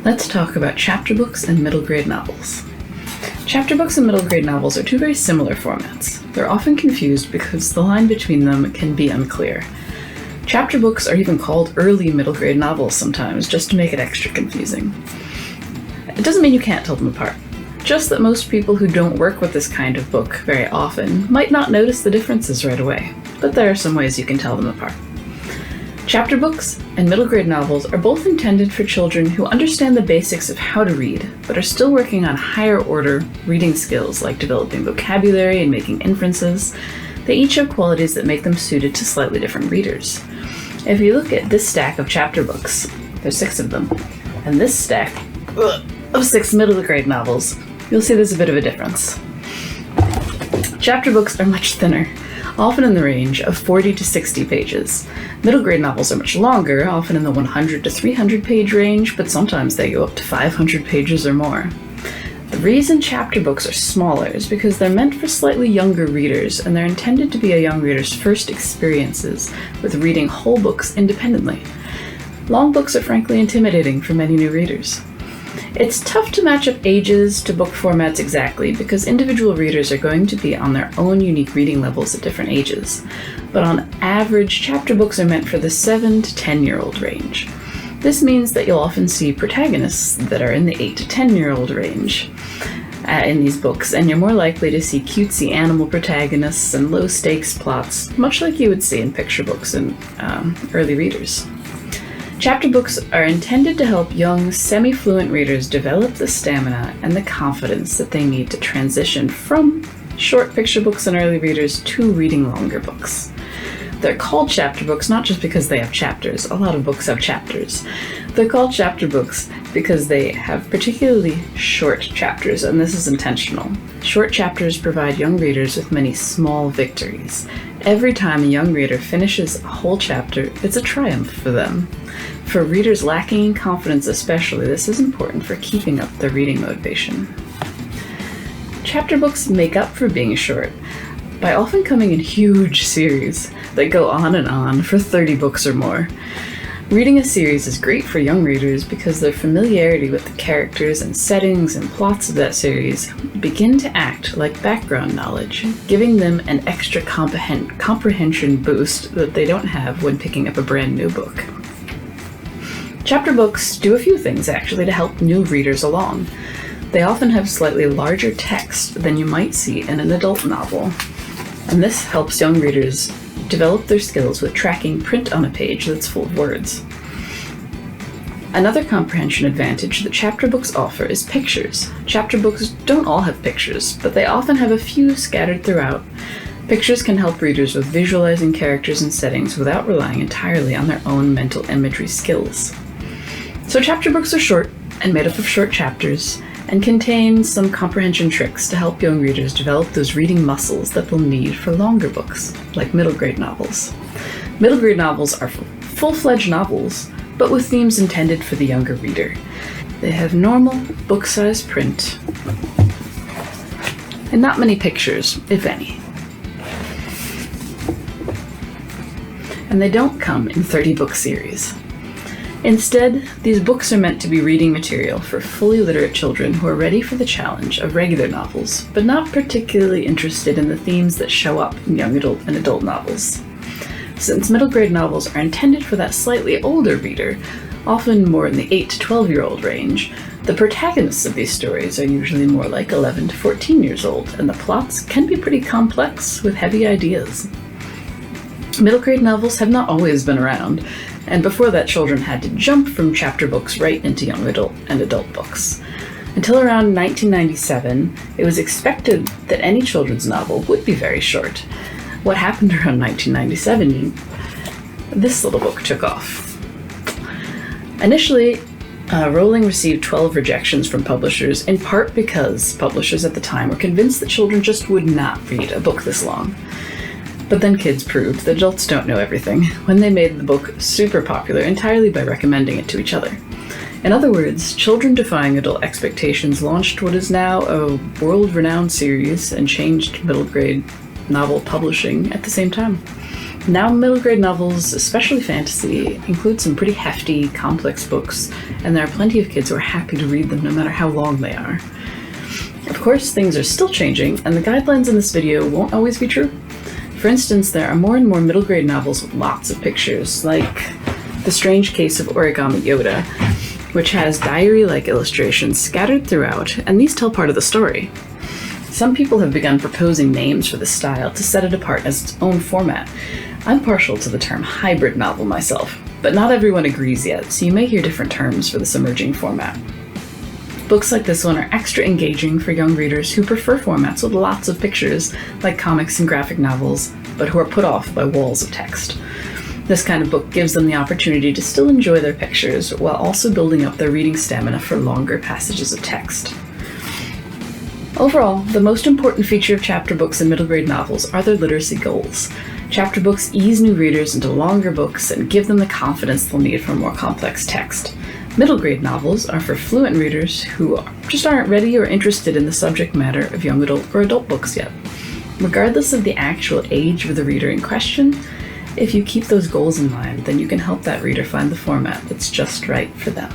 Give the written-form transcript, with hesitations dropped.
Let's talk about chapter books and middle grade novels. Chapter books and middle grade novels are two very similar formats. They're often confused because the line between them can be unclear. Chapter books are even called early middle grade novels sometimes, just to make it extra confusing. It doesn't mean you can't tell them apart, just that most people who don't work with this kind of book very often might not notice the differences right away, but there are some ways you can tell them apart. Chapter books and middle grade novels are both intended for children who understand the basics of how to read, but are still working on higher order reading skills like developing vocabulary and making inferences. They each have qualities that make them suited to slightly different readers. If you look at this stack of chapter books, there's 6 of them, and this stack of 6 middle grade novels, you'll see there's a bit of a difference. Chapter books are much thinner, often in the range of 40 to 60 pages. Middle grade novels are much longer, often in the 100 to 300 page range, but sometimes they go up to 500 pages or more. The reason chapter books are smaller is because they're meant for slightly younger readers, and they're intended to be a young reader's first experiences with reading whole books independently. Long books are frankly intimidating for many new readers. It's tough to match up ages to book formats exactly because individual readers are going to be on their own unique reading levels at different ages. But on average, chapter books are meant for the 7 to 10-year-old range. This means that you'll often see protagonists that are in the 8 to 10-year-old range in these books, and you're more likely to see cutesy animal protagonists and low-stakes plots, much like you would see in picture books and early readers. Chapter books are intended to help young, semi-fluent readers develop the stamina and the confidence that they need to transition from short picture books and early readers to reading longer books. They're called chapter books not just because they have chapters. A lot of books have chapters. They're called chapter books because they have particularly short chapters, and this is intentional. Short chapters provide young readers with many small victories. Every time a young reader finishes a whole chapter, it's a triumph for them. For readers lacking in confidence especially, this is important for keeping up their reading motivation. Chapter books make up for being short by often coming in huge series that go on for 30 books or more. Reading a series is great for young readers because their familiarity with the characters and settings and plots of that series begin to act like background knowledge, giving them an extra comprehension boost that they don't have when picking up a brand new book. Chapter books do a few things actually to help new readers along. They often have slightly larger text than you might see in an adult novel, and this helps young readers develop their skills with tracking print on a page that's full of words. Another comprehension advantage that chapter books offer is pictures. Chapter books don't all have pictures, but they often have a few scattered throughout. Pictures can help readers with visualizing characters and settings without relying entirely on their own mental imagery skills. So chapter books are short and made up of short chapters, and contain some comprehension tricks to help young readers develop those reading muscles that they'll need for longer books, like middle grade novels. Middle grade novels are full-fledged novels, but with themes intended for the younger reader. They have normal book-size print, and not many pictures, if any. And they don't come in 30-book series. Instead, these books are meant to be reading material for fully literate children who are ready for the challenge of regular novels, but not particularly interested in the themes that show up in young adult and adult novels. Since middle grade novels are intended for that slightly older reader, often more in the 8 to 12-year-old range, the protagonists of these stories are usually more like 11 to 14 years old, and the plots can be pretty complex with heavy ideas. Middle grade novels have not always been around, and before that children had to jump from chapter books right into young adult and adult books. Until around 1997, it was expected that any children's novel would be very short. What happened around 1997? This little book took off. Initially, Rowling received 12 rejections from publishers, in part because publishers at the time were convinced that children just would not read a book this long. But then kids proved that adults don't know everything when they made the book super popular entirely by recommending it to each other. In other words, Children Defying Adult Expectations launched what is now a world-renowned series and changed middle grade novel publishing at the same time. Now, middle grade novels, especially fantasy, include some pretty hefty, complex books, and there are plenty of kids who are happy to read them no matter how long they are. Of course, things are still changing, and the guidelines in this video won't always be true. For instance, there are more and more middle grade novels with lots of pictures, like The Strange Case of Origami Yoda, which has diary-like illustrations scattered throughout, and these tell part of the story. Some people have begun proposing names for this style to set it apart as its own format. I'm partial to the term hybrid novel myself, but not everyone agrees yet, so you may hear different terms for this emerging format. Books like this one are extra engaging for young readers who prefer formats with lots of pictures, like comics and graphic novels, but who are put off by walls of text. This kind of book gives them the opportunity to still enjoy their pictures while also building up their reading stamina for longer passages of text. Overall, the most important feature of chapter books and middle grade novels are their literacy goals. Chapter books ease new readers into longer books and give them the confidence they'll need for more complex text. Middle grade novels are for fluent readers who just aren't ready or interested in the subject matter of young adult or adult books yet. Regardless of the actual age of the reader in question, if you keep those goals in mind, then you can help that reader find the format that's just right for them.